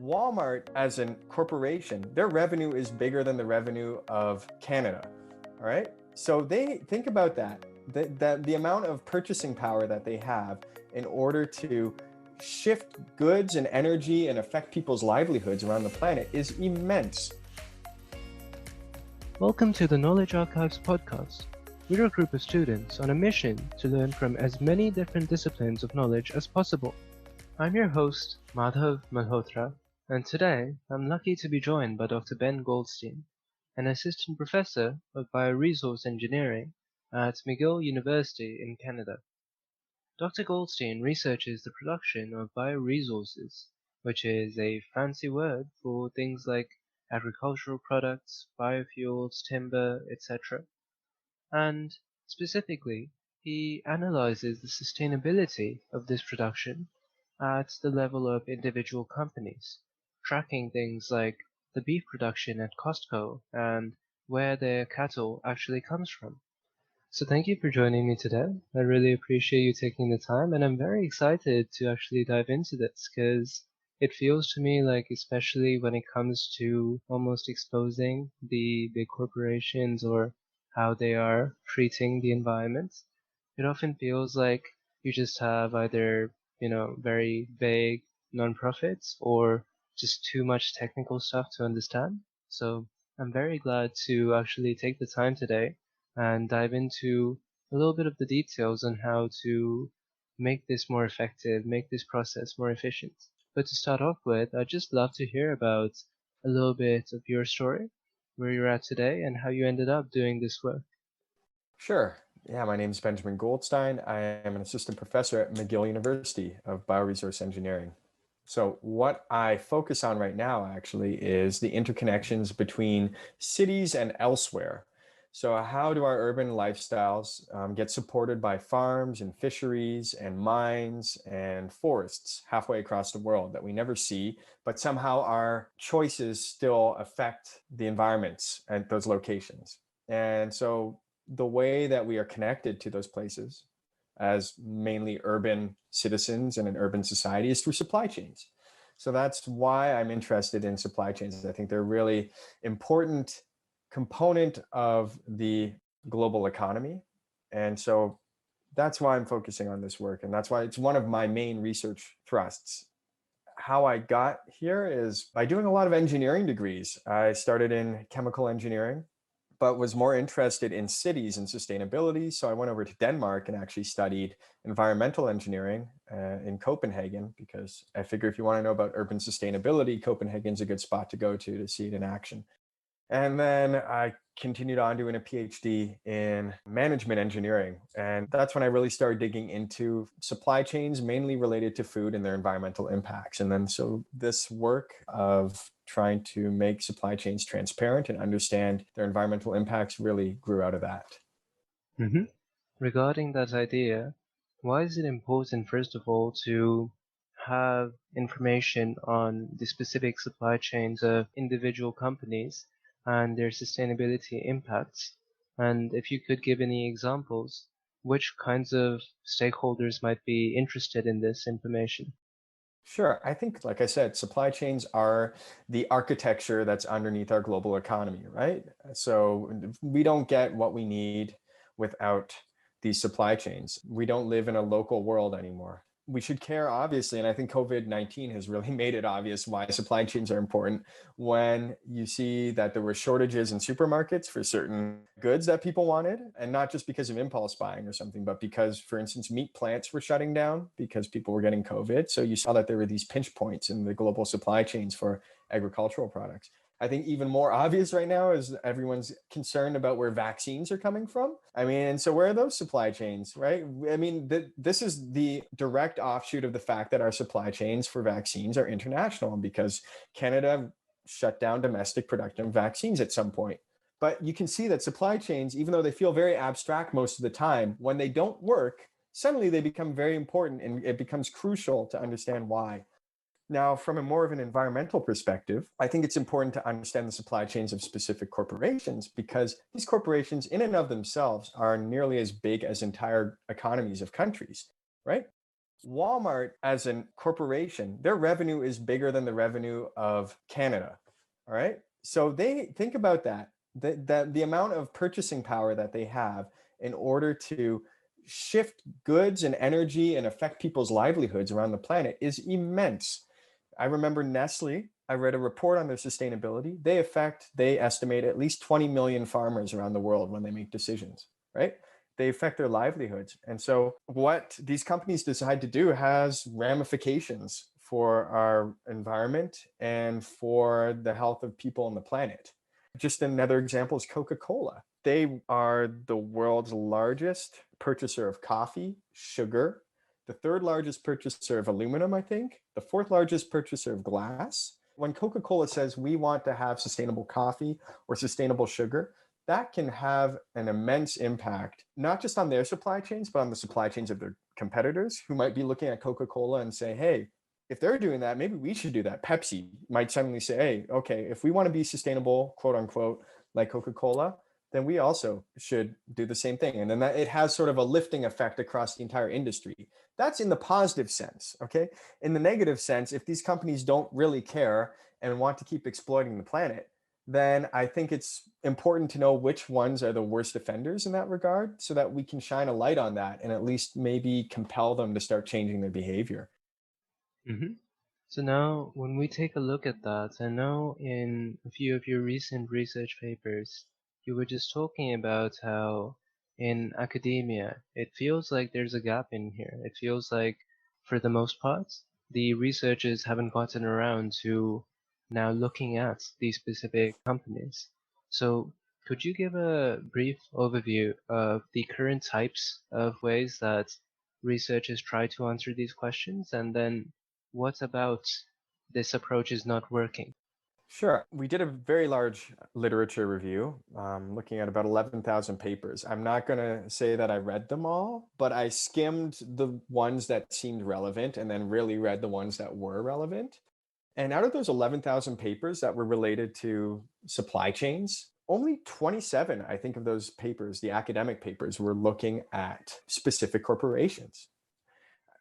Walmart, as a corporation, their revenue is bigger than the revenue of Canada. All right. So they think about that. That the amount of purchasing power that they have in order to shift goods and energy and affect people's livelihoods around the planet is immense. Welcome to the Knowledge Archives podcast. We're a group of students on a mission to learn from as many different disciplines of knowledge as possible. I'm your host, Madhav Malhotra, and today I'm lucky to be joined by Dr. Ben Goldstein, an assistant professor of Bioresource engineering at McGill University in Canada. Dr. Goldstein researches the production of bioresources, which is a fancy word for things like agricultural products, biofuels, timber, etc. And specifically, he analyzes the sustainability of this production at the level of individual companies, tracking things like the beef production at Costco and where their cattle actually comes from. So thank you for joining me today. I really appreciate you taking the time, and I'm very excited to actually dive into this because it feels to me like, especially when it comes to almost exposing the big corporations or how they are treating the environment, it often feels like you just have either, very vague nonprofits or just too much technical stuff to understand. So I'm very glad to actually take the time today and dive into a little bit of the details on how to make this more effective, make this process more efficient. But to start off with, I'd just love to hear about a little bit of your story, where you're at today, and how you ended up doing this work. Sure. Yeah, my name is Benjamin Goldstein. I am an assistant professor at McGill University of Bioresource engineering. So, what I focus on right now actually is the interconnections between cities and elsewhere. So, how do our urban lifestyles get supported by farms and fisheries and mines and forests halfway across the world that we never see, but somehow our choices still affect the environments at those locations? And so, the way that we are connected to those places as mainly urban citizens in an urban society is through supply chains. So that's why I'm interested in supply chains. I think they're a really important component of the global economy. And so that's why I'm focusing on this work. And that's why it's one of my main research thrusts. How I got here is by doing a lot of engineering degrees. I started in chemical engineering but was more interested in cities and sustainability. So I went over to Denmark and actually studied environmental engineering in Copenhagen, because I figure if you want to know about urban sustainability, Copenhagen's a good spot to go to see it in action. And then I continued on doing a PhD in management engineering. And that's when I really started digging into supply chains, mainly related to food and their environmental impacts. And then so this work of trying to make supply chains transparent and understand their environmental impacts really grew out of that. hmm Regarding that idea, why is it important, first of all, to have information on the specific supply chains of individual companies and their sustainability impacts? And if you could give any examples, which kinds of stakeholders might be interested in this information? Sure. I think, like I said, supply chains are the architecture that's underneath our global economy, right? So we don't get what we need without these supply chains. We don't live in a local world anymore. We should care, obviously, and I think COVID-19 has really made it obvious why supply chains are important when you see that there were shortages in supermarkets for certain goods that people wanted, and not just because of impulse buying or something, but because, for instance, meat plants were shutting down because people were getting COVID. So you saw that there were these pinch points in the global supply chains for agricultural products. I think even more obvious right now is everyone's concerned about where vaccines are coming from. I mean, and so where are those supply chains, right? I mean, this is the direct offshoot of the fact that our supply chains for vaccines are international, because Canada shut down domestic production of vaccines at some point. But you can see that supply chains, even though they feel very abstract most of the time, when they don't work, suddenly they become very important, and it becomes crucial to understand why. Now, from a more of an environmental perspective, I think it's important to understand the supply chains of specific corporations, because these corporations in and of themselves are nearly as big as entire economies of countries, right? Walmart, as a corporation, their revenue is bigger than the revenue of Canada. All right. So they think about that, the amount of purchasing power that they have in order to shift goods and energy and affect people's livelihoods around the planet is immense. I remember Nestle, I read a report on their sustainability. They estimate at least 20 million farmers around the world when they make decisions, right? They affect their livelihoods. And so what these companies decide to do has ramifications for our environment and for the health of people on the planet. Just another example is Coca-Cola. They are the world's largest purchaser of coffee, sugar, the third largest purchaser of aluminum, I think, the fourth largest purchaser of glass. When Coca-Cola says we want to have sustainable coffee or sustainable sugar, that can have an immense impact, not just on their supply chains, but on the supply chains of their competitors who might be looking at Coca-Cola and say, hey, if they're doing that, maybe we should do that. Pepsi might suddenly say, hey, okay, if we want to be sustainable, quote unquote, like Coca-Cola, then we also should do the same thing. And then it has sort of a lifting effect across the entire industry. That's in the positive sense, okay? In the negative sense, if these companies don't really care and want to keep exploiting the planet, then I think it's important to know which ones are the worst offenders in that regard so that we can shine a light on that and at least maybe compel them to start changing their behavior. Hmm. So now, when we take a look at that, I know in a few of your recent research papers, you were just talking about how in academia, it feels like there's a gap in here. It feels like, for the most part, the researchers haven't gotten around to now looking at these specific companies. So could you give a brief overview of the current types of ways that researchers try to answer these questions, and then what about this approach is not working? Sure. We did a very large literature review, looking at about 11,000 papers. I'm not going to say that I read them all, but I skimmed the ones that seemed relevant and then really read the ones that were relevant. And out of those 11,000 papers that were related to supply chains, only 27, I think, of those papers, the academic papers, were looking at specific corporations.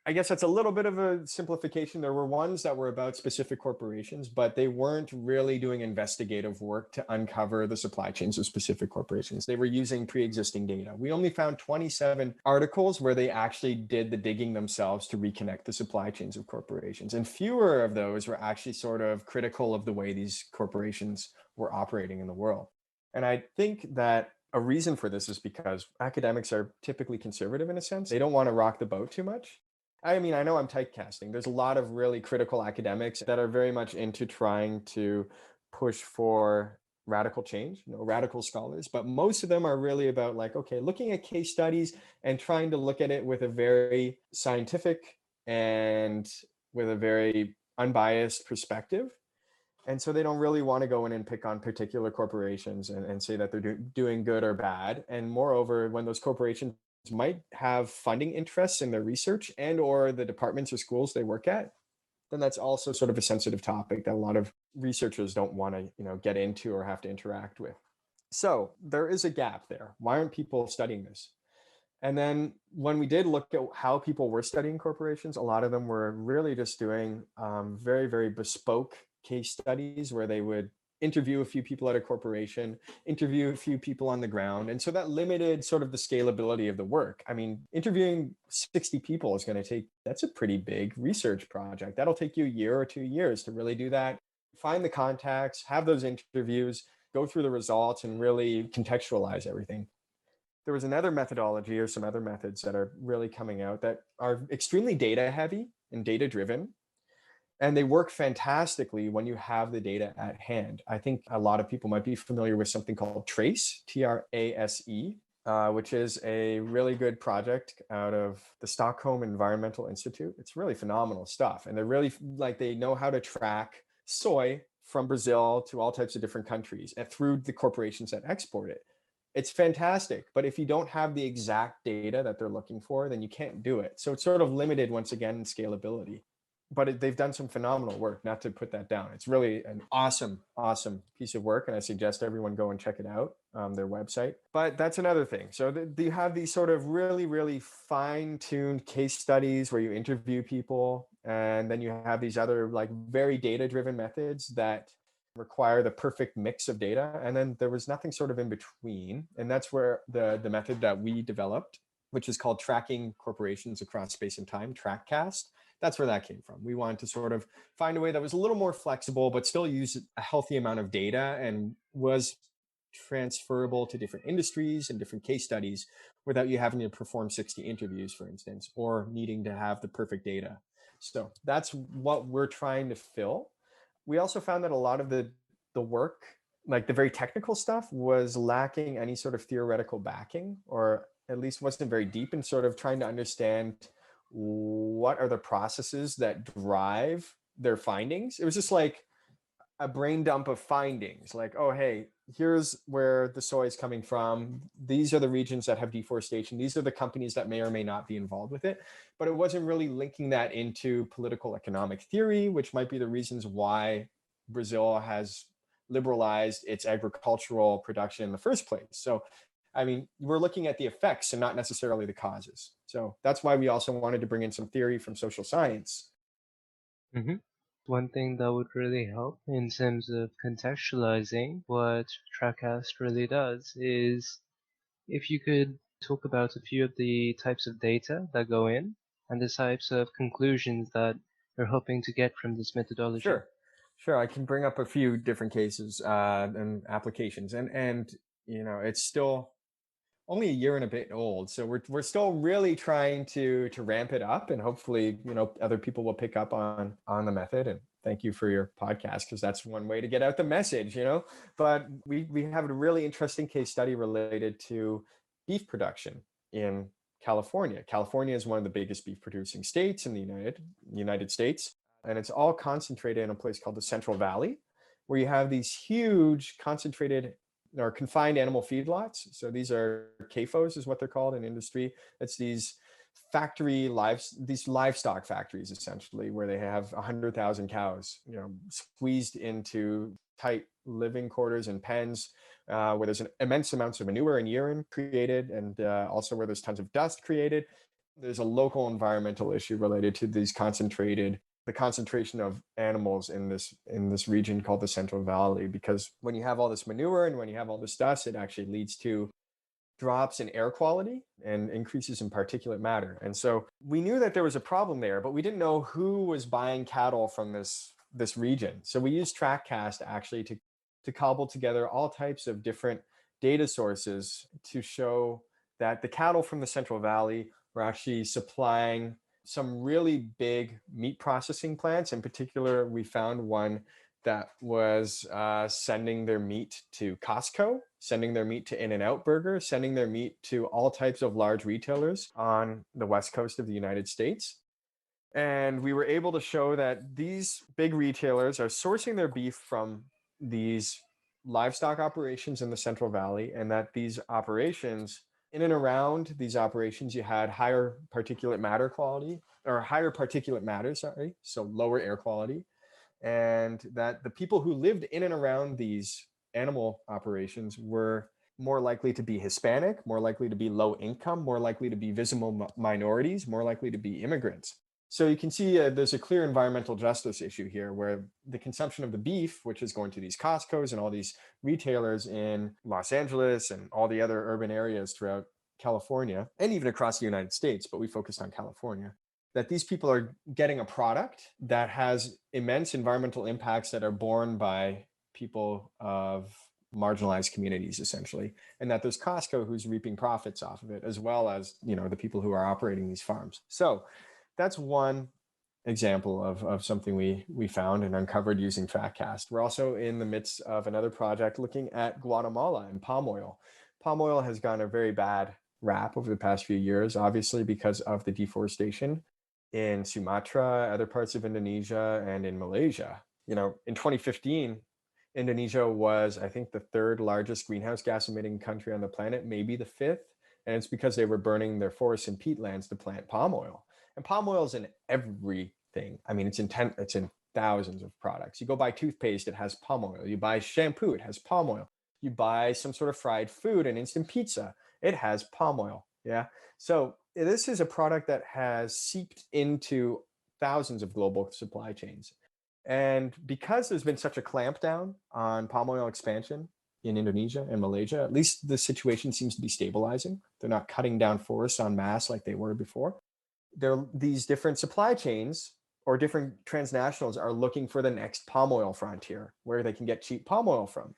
I guess that's a little bit of a simplification. There were ones that were about specific corporations, but they weren't really doing investigative work to uncover the supply chains of specific corporations. They were using pre-existing data. We only found 27 articles where they actually did the digging themselves to reconnect the supply chains of corporations. And fewer of those were actually sort of critical of the way these corporations were operating in the world. And I think that a reason for this is because academics are typically conservative in a sense. They don't want to rock the boat too much. I mean, I know I'm typecasting. There's a lot of really critical academics that are very much into trying to push for radical change, radical scholars, but most of them are really about like, okay, looking at case studies and trying to look at it with a very scientific and with a very unbiased perspective. And so they don't really want to go in and pick on particular corporations and say that they're doing good or bad. And moreover, when those corporations might have funding interests in their research and or the departments or schools they work at, then that's also sort of a sensitive topic that a lot of researchers don't want to, get into or have to interact with. So there is a gap there. Why aren't people studying this? And then when we did look at how people were studying corporations, a lot of them were really just doing very, very bespoke case studies where they would interview a few people at a corporation, interview a few people on the ground. And so that limited sort of the scalability of the work. I mean, interviewing 60 people is going to that's a pretty big research project. That'll take you a year or 2 years to really do that. Find the contacts, have those interviews, go through the results, and really contextualize everything. There was another methodology or some other methods that are really coming out that are extremely data heavy and data driven. And they work fantastically when you have the data at hand. I think a lot of people might be familiar with something called TRACE, TRASE, which is a really good project out of the Stockholm Environmental Institute. It's really phenomenal stuff. And they're really like, they know how to track soy from Brazil to all types of different countries and through the corporations that export it. It's fantastic, but if you don't have the exact data that they're looking for, then you can't do it. So it's sort of limited once again in scalability. but they've done some phenomenal work, not to put that down. It's really an awesome, awesome piece of work. And I suggest everyone go and check it out, their website. But that's another thing. So you have these sort of really, really fine tuned case studies where you interview people. And then you have these other like very data driven methods that require the perfect mix of data. And then there was nothing sort of in between. And that's where the method that we developed, which is called tracking corporations across space and time, TrackCast. That's where that came from. We wanted to sort of find a way that was a little more flexible, but still use a healthy amount of data and was transferable to different industries and different case studies without you having to perform 60 interviews, for instance, or needing to have the perfect data. So that's what we're trying to fill. We also found that a lot of the work, like the very technical stuff, was lacking any sort of theoretical backing, or at least wasn't very deep in sort of trying to understand what are the processes that drive their findings. It was just like a brain dump of findings, like, oh, hey, here's where the soy is coming from. These are the regions that have deforestation. These are the companies that may or may not be involved with it. But it wasn't really linking that into political economic theory, which might be the reasons why Brazil has liberalized its agricultural production in the first place. So I mean, we're looking at the effects and not necessarily the causes. So that's why we also wanted to bring in some theory from social science. hmm One thing that would really help in terms of contextualizing what TrackCast really does is if you could talk about a few of the types of data that go in and the types of conclusions that you're hoping to get from this methodology. Sure, sure. I can bring up a few different cases and applications, and it's still only a year and a bit old, so we're still really trying to ramp it up, and hopefully other people will pick up on the method. And thank you for your podcast, because that's one way to get out the message. But we have a really interesting case study related to beef production in California. California is one of the biggest beef producing states in the United States, and it's all concentrated in a place called the Central Valley, where you have these huge concentrated or confined animal feedlots. So these are CAFOs, is what they're called in industry. It's these these livestock factories, essentially, where they have 100,000 cows, squeezed into tight living quarters and pens, where there's an immense amounts of manure and urine created, and also where there's tons of dust created. There's a local environmental issue related to the concentration of animals in this region called the Central Valley, because when you have all this manure and when you have all this dust, it actually leads to drops in air quality and increases in particulate matter. And so we knew that there was a problem there, but we didn't know who was buying cattle from this region. So we used TrackCast actually to cobble together all types of different data sources to show that the cattle from the Central Valley were actually supplying some really big meat processing plants. In particular, we found one that was sending their meat to Costco, sending their meat to In-N-Out Burger, sending their meat to all types of large retailers on the West Coast of the United States. And we were able to show that these big retailers are sourcing their beef from these livestock operations in the Central Valley, and that these operations, in and around these operations, you had higher particulate matter quality, or higher particulate matter, sorry, so lower air quality. And that the people who lived in and around these animal operations were more likely to be Hispanic, more likely to be low income, more likely to be visible minorities, more likely to be immigrants. So you can see there's a clear environmental justice issue here, where the consumption of the beef, which is going to these Costco's and all these retailers in Los Angeles and all the other urban areas throughout California, and even across the United States, but we focused on California, that these people are getting a product that has immense environmental impacts that are borne by people of marginalized communities, essentially, and that there's Costco who's reaping profits off of it, as well as the people who are operating these farms. So that's one example of something we found and uncovered using TrackCast. We're also in the midst of another project looking at Guatemala and palm oil. Palm oil has gotten a very bad rap over the past few years, obviously because of the deforestation in Sumatra, other parts of Indonesia, and in Malaysia. In 2015, Indonesia was, I think, the third largest greenhouse gas emitting country on the planet, maybe the fifth. And it's because they were burning their forests and peatlands to plant palm oil. And palm oil is in every thing. I mean, it's in thousands of products. You go buy toothpaste, it has palm oil. You buy shampoo, it has palm oil. You buy some sort of fried food, an instant pizza, it has palm oil. Yeah. So this is a product that has seeped into thousands of global supply chains. And because there's been such a clampdown on palm oil expansion in Indonesia and Malaysia, at least the situation seems to be stabilizing. They're not cutting down forests en masse like they were before. These different supply chains or different transnationals are looking for the next palm oil frontier where they can get cheap palm oil from.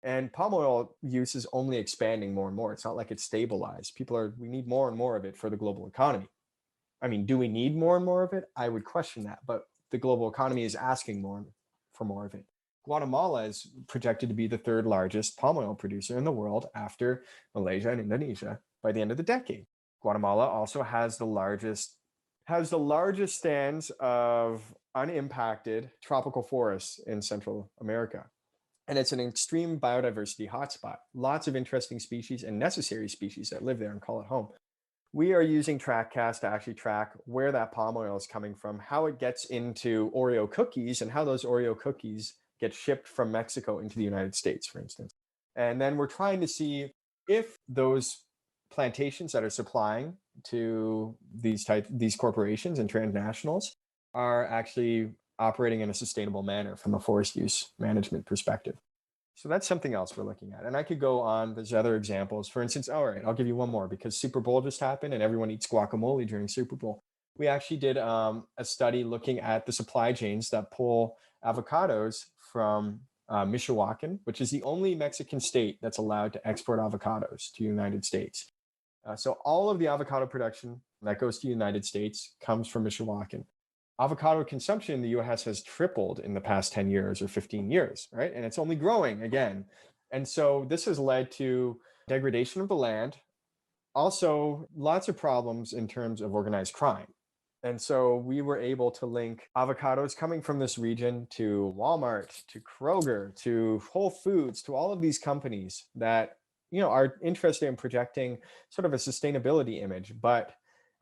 And palm oil use is only expanding more and more. It's not like it's stabilized. We need more and more of it for the global economy. I mean, do we need more and more of it? I would question that, but the global economy is asking more for more of it. Guatemala is projected to be the third largest palm oil producer in the world after Malaysia and Indonesia by the end of the decade. Guatemala also has the largest stands of unimpacted tropical forests in Central America. And it's an extreme biodiversity hotspot. Lots of interesting species and necessary species that live there and call it home. We are using TrackCast to actually track where that palm oil is coming from, how it gets into Oreo cookies, and how those Oreo cookies get shipped from Mexico into the United States, for instance. And then we're trying to see if those plantations that are supplying to these corporations and transnationals are actually operating in a sustainable manner from a forest use management perspective. So that's something else we're looking at. And I could go on. There's other examples. For instance, all right, I'll give you one more because Super Bowl just happened and everyone eats guacamole during Super Bowl. We actually did a study looking at the supply chains that pull avocados from Michoacan, which is the only Mexican state that's allowed to export avocados to the United States. So all of the avocado production that goes to the United States comes from Michoacan. Avocado consumption in the US has tripled in the past 10 years or 15 years, right? And it's only growing again. And so this has led to degradation of the land, also lots of problems in terms of organized crime. And so we were able to link avocados coming from this region to Walmart, to Kroger, to Whole Foods, to all of these companies that, are interested in projecting sort of a sustainability image, but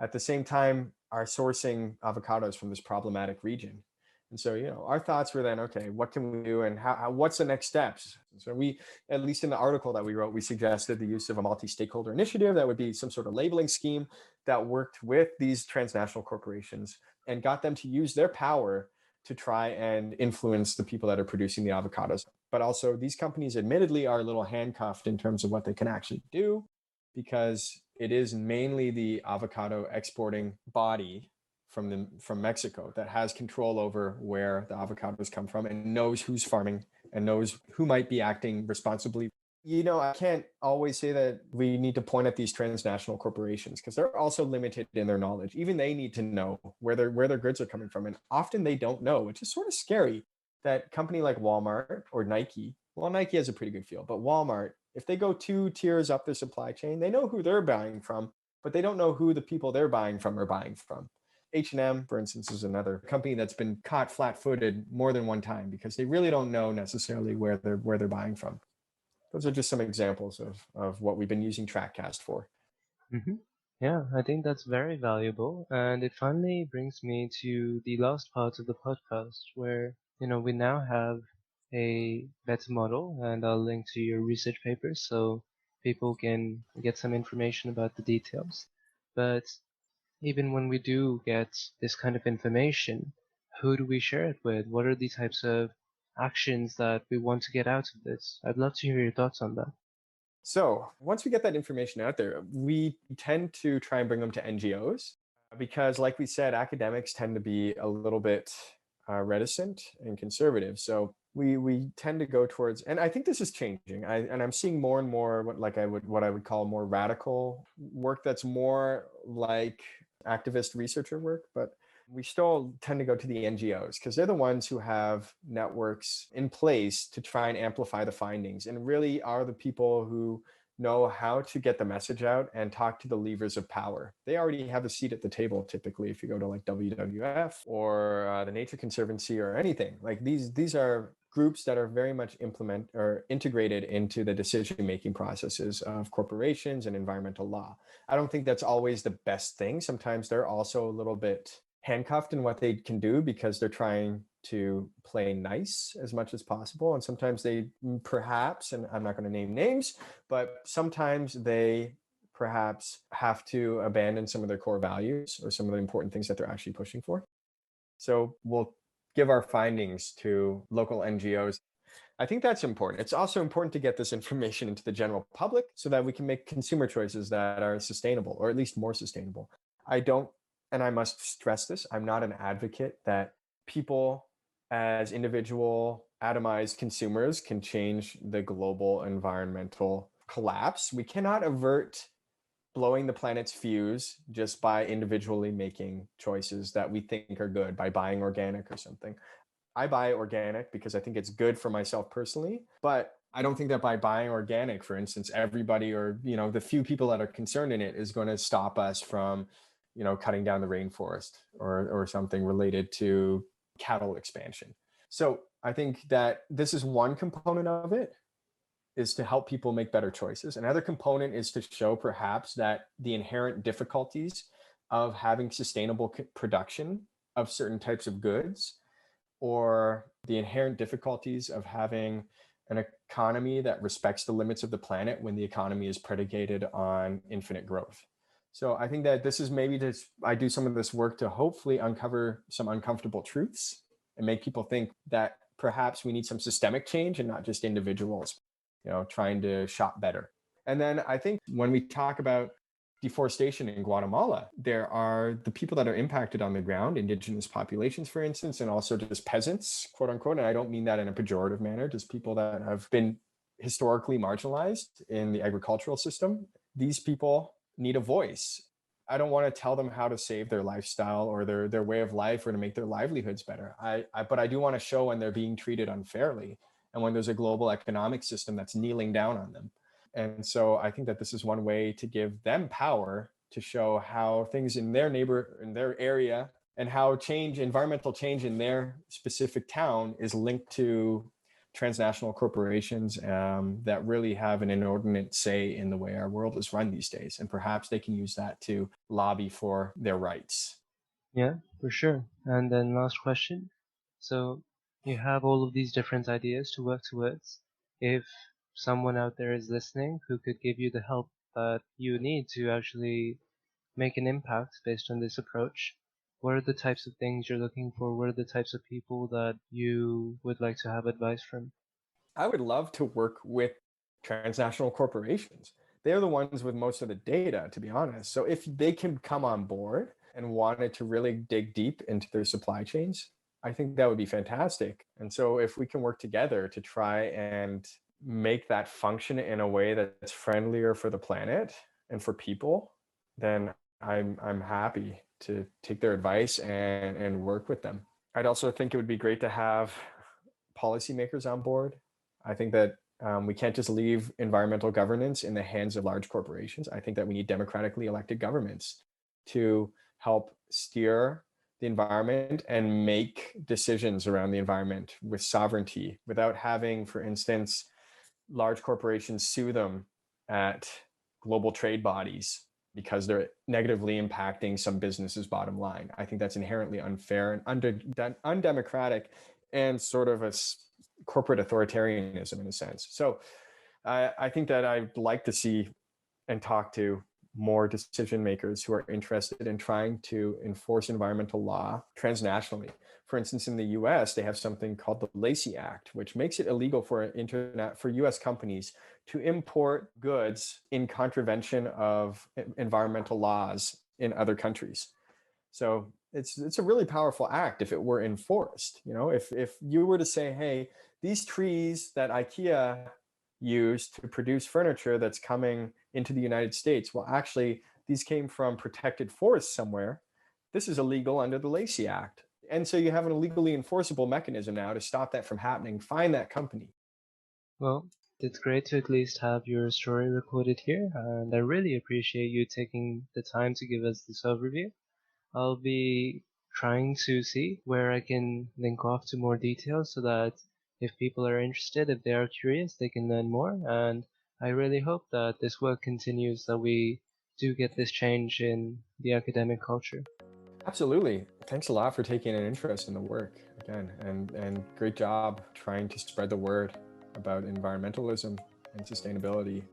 at the same time are sourcing avocados from this problematic region. And so, our thoughts were then, okay, what can we do and what's the next steps? So we, at least in the article that we wrote, we suggested the use of a multi-stakeholder initiative that would be some sort of labeling scheme that worked with these transnational corporations and got them to use their power to try and influence the people that are producing the avocados. But also these companies admittedly are a little handcuffed in terms of what they can actually do because it is mainly the avocado exporting body from Mexico that has control over where the avocados come from and knows who's farming and knows who might be acting responsibly. I can't always say that we need to point at these transnational corporations because they're also limited in their knowledge. Even they need to know where their goods are coming from. And often they don't know, which is sort of scary that a company like Walmart or Nike, well, Nike has a pretty good feel, but Walmart, if they go 2 tiers up the supply chain, they know who they're buying from, but they don't know who the people they're buying from are buying from. H&M, for instance, is another company that's been caught flat-footed more than one time because they really don't know necessarily where they're buying from. Those are just some examples of what we've been using TrackCast for. Mm-hmm. Yeah, I think that's very valuable. And it finally brings me to the last part of the podcast where, we now have a better model and I'll link to your research paper so people can get some information about the details. But even when we do get this kind of information, who do we share it with? What are the types of actions that we want to get out of this? I'd love to hear your thoughts on that. So once we get that information out there, we tend to try and bring them to NGOs because, like we said, academics tend to be a little bit reticent and conservative. So we tend to go towards, and I think this is changing. I'm seeing more and more what I would call more radical work that's more like activist researcher work, but we still tend to go to the NGOs because they're the ones who have networks in place to try and amplify the findings and really are the people who know how to get the message out and talk to the levers of power. They already have a seat at the table typically if you go to like WWF or the Nature Conservancy or anything. Like these are groups that are very much integrated into the decision-making processes of corporations and environmental law. I don't think that's always the best thing. Sometimes they're also a little bit handcuffed in what they can do because they're trying to play nice as much as possible. And sometimes they perhaps, and I'm not going to name names, but sometimes they perhaps have to abandon some of their core values or some of the important things that they're actually pushing for. So we'll give our findings to local NGOs. I think that's important. It's also important to get this information into the general public so that we can make consumer choices that are sustainable, or at least more sustainable. I don't, and I must stress this, I'm not an advocate that people as individual atomized consumers can change the global environmental collapse. We cannot avert blowing the planet's fuse just by individually making choices that we think are good, by buying organic or something. I buy organic because I think it's good for myself personally, but I don't think that by buying organic, for instance, everybody, or the few people that are concerned in it, is going to stop us from cutting down the rainforest or something related to cattle expansion. So I think that this is one component of it, is to help people make better choices. Another component is to show perhaps that the inherent difficulties of having sustainable production of certain types of goods, or the inherent difficulties of having an economy that respects the limits of the planet when the economy is predicated on infinite growth. So I think that this is maybe I do some of this work to hopefully uncover some uncomfortable truths and make people think that perhaps we need some systemic change and not just individuals, trying to shop better. And then I think when we talk about deforestation in Guatemala, there are the people that are impacted on the ground, indigenous populations, for instance, and also just peasants, quote unquote. And I don't mean that in a pejorative manner, just people that have been historically marginalized in the agricultural system. These people need a voice. I don't want to tell them how to save their lifestyle or their way of life or to make their livelihoods better. But I do want to show when they're being treated unfairly and when there's a global economic system that's kneeling down on them. And so I think that this is one way to give them power to show how things in their area, and how environmental change in their specific town is linked to transnational corporations that really have an inordinate say in the way our world is run these days. And perhaps they can use that to lobby for their rights. Yeah, for sure. And then last question. So you have all of these different ideas to work towards. If someone out there is listening who could give you the help that you need to actually make an impact based on this approach, what are the types of things you're looking for? What are the types of people that you would like to have advice from? I would love to work with transnational corporations. They're the ones with most of the data, to be honest. So if they can come on board and wanted to really dig deep into their supply chains, I think that would be fantastic. And so if we can work together to try and make that function in a way that's friendlier for the planet and for people, then I'm happy to take their advice and work with them. I'd also think it would be great to have policymakers on board. I think that we can't just leave environmental governance in the hands of large corporations. I think that we need democratically elected governments to help steer the environment and make decisions around the environment with sovereignty without having, for instance, large corporations sue them at global trade bodies because they're negatively impacting some business's bottom line. I think that's inherently unfair and undemocratic, and sort of a corporate authoritarianism in a sense. So I think that I'd like to see and talk to more decision makers who are interested in trying to enforce environmental law transnationally. For instance, in the US, they have something called the Lacey Act, which makes it illegal for US companies to import goods in contravention of environmental laws in other countries. So it's a really powerful act if it were enforced. If you were to say, hey, these trees that IKEA used to produce furniture that's coming into the United States, well, actually, these came from protected forests somewhere. This is illegal under the Lacey Act. And so you have an illegally enforceable mechanism now to stop that from happening. Find that company. Well, it's great to at least have your story recorded here, and I really appreciate you taking the time to give us this overview. I'll be trying to see where I can link off to more details so that if people are interested, if they are curious, they can learn more. And I really hope that this work continues, that we do get this change in the academic culture. Absolutely. Thanks a lot for taking an interest in the work again, and great job trying to spread the word about environmentalism and sustainability